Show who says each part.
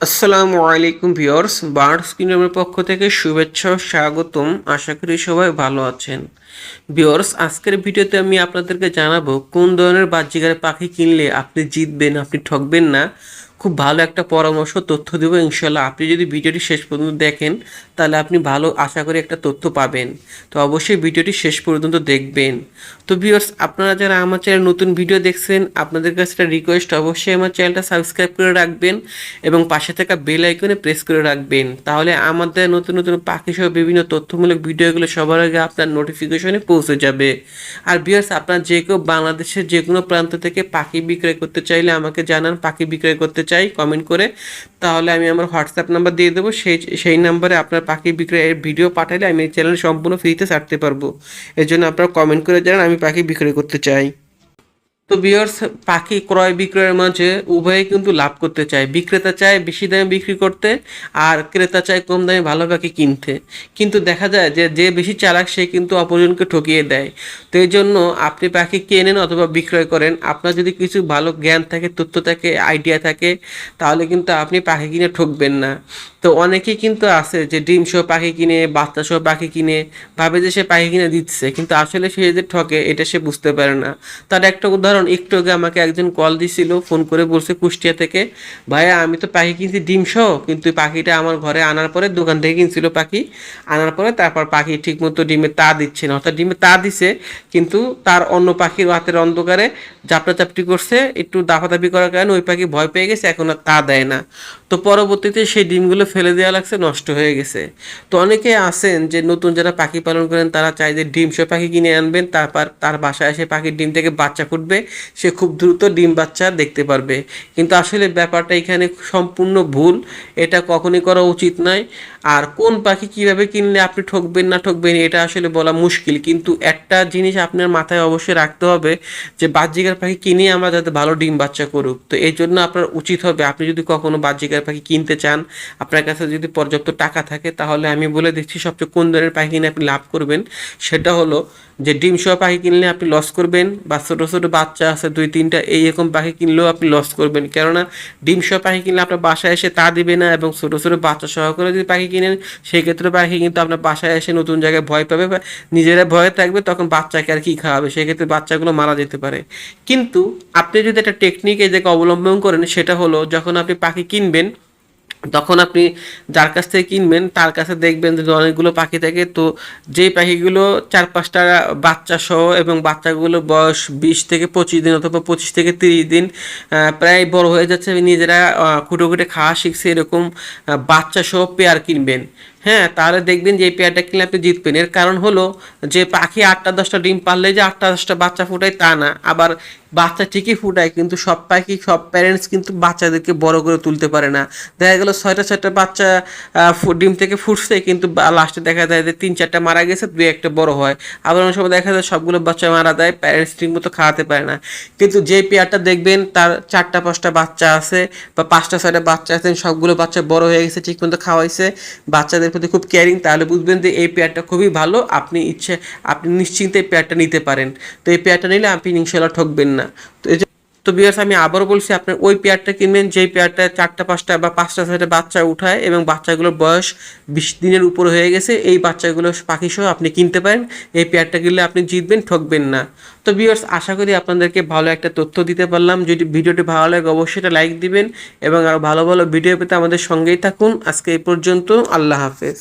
Speaker 1: আসসালামু আলাইকুম ভিউয়ার্স, বার্ডskingdom-এর পক্ষ থেকে শুভেচ্ছা ও স্বাগতম। আশা করি সবাই ভালো আছেন। ভিউয়ার্স, আজকের ভিডিওতে আমি আপনাদেরকে জানাবো কোন ধরনের বাজজিগার পাখি কিনলে আপনি জিতবেন, আপনি ঠকবেন না। খুব ভালো একটা পরামর্শ তথ্য দেবো ইনশাল্লাহ। আপনি যদি ভিডিওটি শেষ পর্যন্ত দেখেন তাহলে আপনি ভালো আশা করি একটা তথ্য পাবেন। তো অবশ্যই ভিডিওটি শেষ পর্যন্ত দেখবেন। তো ভিউয়ার্স, আপনারা যারা আমার চ্যানেল নতুন ভিডিও দেখছেন, আপনাদের কাছে একটা রিকোয়েস্ট, অবশ্যই আমার চ্যানেলটা সাবস্ক্রাইব করে রাখবেন এবং পাশে থাকা বেল আইকনে প্রেস করে রাখবেন। তাহলে আমাদের নতুন নতুন পাখি সহ বিভিন্ন তথ্যমূলক ভিডিওগুলো সবার আগে আপনার নোটিফিকেশনে পৌঁছে যাবে। আর ভিউয়ার্স, আপনার যে কেউ বাংলাদেশের যে কোনো প্রান্ত থেকে পাখি বিক্রয় করতে চাইলে আমাকে জানান। পাখি বিক্রয় করতে চাই কমেন্ট করে, তাহলে আমি আমার হোয়াটসঅ্যাপ নাম্বার দিয়ে দেবো। সেই নাম্বারে আপনার পাখি বিক্রয়ের ভিডিও পাঠালে আমি এই চ্যানেল সম্পূর্ণ ফ্রিতে ছাড়তে পারবো। এর জন্য আপনারা কমেন্ট করে জানান আমি পাখি বিক্রয় করতে চাই। তো ভিউয়ার্স, পাখি ক্রয় বিক্রয়ের মাঝে উভয়ে কিন্তু লাভ করতে চায়। বিক্রেতা চায় বেশি দামে বিক্রি করতে, আর ক্রেতা চায় কম দামে ভালো পাখি কিনতে। কিন্তু দেখা যায় যে যে বেশি চালাক সে কিন্তু অপরজনকে ঠকিয়ে দেয়। তো এই জন্য আপনি পাখি কেনেন অথবা বিক্রয় করেন, আপনার যদি কিছু ভালো জ্ঞান থাকে, তথ্য থাকে, আইডিয়া থাকে, তাহলে কিন্তু আপনি পাখি কিনে ঠকবেন না। তো অনেকেই কিন্তু আছে যে ডিম সহ পাখি কিনে, বাচ্চা সহ পাখি কিনে, ভাবে যে সে পাখি কিনে দিচ্ছে, কিন্তু আসলে সে যে ঠকে এটা সে বুঝতে পারে না। তার একটা উদাহরণ, একটু আগে আমাকে একজন কল দিছিল, ফোন করে বলছে কুষ্টিয়া থেকে, ভাইয়া আমি তো পাখি কিনছি ডিম সহ, কিন্তু পাখিটা আমার ঘরে আনার পরে, দোকান থেকে কিনছিল পাখি, আনার পরে তারপর পাখি ঠিক মতো ডিমে তা দিচ্ছে না। অর্থাৎ ডিমে তা দিছে, কিন্তু তার অন্য পাখির রাতের অন্ধকারে চাপটি করছে, একটু দাপাদাপি করার কারণে ওই পাখি ভয় পেয়ে গেছে, এখন আর তা দেয় না। তো পরবর্তীতে সেই ডিমগুলো ফেলে দেওয়া লাগছে, নষ্ট হয়ে গেছে। তো অনেকে আছেন যে নতুন যারা পাখি পালন করেন, তারা চায় যে ডিম সহ পাখি কিনে আনবেন, তারপর তার বাসায় এসে পাখির ডিম থেকে বাচ্চা ফুটবে, সে খুব দ্রুত ডিম বাচ্চা দেখতে পারবে। কিন্তু আসলে ব্যাপারটা এখানে সম্পূর্ণ ভুল, এটা কখনই করা উচিত নয়। আর কোন পাখি কিভাবে কিনলে আপনি ঠকবেন না ঠকবেন এটা আসলে বলা মুশকিল, কিন্তু একটা জিনিস আপনার মাথায় অবশ্যই রাখতে হবে যে বাজজিগার পাখি কিনে আমরা যাতে ভালো ডিম বাচ্চা করুক। তো এই জন্য আপনার উচিত হবে, আপনি যদি কখনো বাজজিগার পাখি কিনতে চান, আপনার কাছে যদি পর্যাপ্ত টাকা থাকে, তাহলে আমি বলে দিচ্ছি সবচেয়ে কোন ধরনের পাখি কিনে আপনি লাভ করবেন। সেটা হলো যে ডিম সহ পাখি কিনলে আপনি লস করবেন, বা ছোটো ছোটো বাচ্চা আছে 2-3টা এইরকম পাখি কিনলেও আপনি লস করবেন। কেননা ডিম সহ পাখি কিনলে আপনার বাসায় এসে তা দিবে না, এবং ছোটো ছোটো বাচ্চা সহ করে যদি পাখি কিনেন, সেই ক্ষেত্রে পাখি কিন্তু আপনার বাসায় এসে নতুন জায়গায় ভয় পাবে, বা নিজেরা ভয়ে থাকবে, তখন বাচ্চাকে আর কি খাওয়াবে, সেক্ষেত্রে বাচ্চাগুলো মারা যেতে পারে। কিন্তু আপনি যদি একটা টেকনিক এই জায়গায় অবলম্বন করেন, সেটা হলো যখন আপনি পাখি কিনবেন, তখন আপনি যার কাছ থেকে কিনবেন তার কাছে দেখবেন যে অনেকগুলো পাখি থাকে। তো যেই পাখিগুলো 4-5টা বাচ্চা সহ, এবং বাচ্চাগুলো বয়স 20 থেকে 25 দিন অথবা 25 থেকে 30 দিন, প্রায় বড় হয়ে যাচ্ছে, নিজেরা খুঁটে খুঁটে খাওয়া শিখছে, এরকম বাচ্চা সহ পেয়ার কিনবেন। হ্যাঁ, তাহলে দেখবেন যে এই পেয়ারটা কিনলে আপনি জিতবেন। এর কারণ হলো যে পাখি 8টা-10টা ডিম পারলে যে 8টা-10টা বাচ্চা ফুটায় তা না, আবার বাচ্চা ঠিকই ফুটায়, কিন্তু সব পাখি, সব প্যারেন্টস কিন্তু বাচ্চাদেরকে বড় করে তুলতে পারে না। দেখা গেল 6টা-7টা বাচ্চা ডিম থেকে ফুটছে, কিন্তু লাস্টে দেখা যায় যে 3-4টা মারা গেছে, 2-1টা বড় হয়। আবার অনেক সময় দেখা যায় সবগুলো বাচ্চা মারা যায়, প্যারেন্টস ঠিক মতো খাওয়াতে পারে না। কিন্তু যে পেয়ারটা দেখবেন তার 4টা-5টা বাচ্চা আছে, বা 5টা-6টা বাচ্চা আছে, সবগুলো বাচ্চা বড় হয়ে গেছে, ঠিক মতো খাওয়াইছে, বাচ্চাদের প্রতি খুব কেয়ারিং, তাহলে বুঝবেন যে এই পেয়ারটা খুবই ভালো, আপনি নিশ্চিন্তে এই পেয়ারটা নিতে পারেন। তো এই পেয়ারটা নিলে আপনি ইনশাল্লাহ ঠকবেন না। তো ভিউয়ার্স, আমি আবারও বলছি, আপনার ওই পেয়ারটা কিনবেন যেই পেয়ারটা 4টা-5টা বা 5টা-6টা বাচ্চা উঠায়, এবং বাচ্চাগুলোর বয়স 20 দিনের উপর হয়ে গেছে, এই বাচ্চাগুলো পাখি সহ আপনি কিনতে পারেন। এই পেয়ারটা কিনলে আপনি জিতবেন, ঠকবেন না। তো ভিউয়ার্স, আশা করি আপনাদেরকে ভালো একটা তথ্য দিতে পারলাম। যদি ভিডিওটি ভালো লাগে অবশ্যই একটা লাইক দিবেন, এবং আরও ভালো ভালো ভিডিও পেতে আমাদের সঙ্গেই থাকুন। আজকে এই পর্যন্ত, আল্লাহ হাফেজ।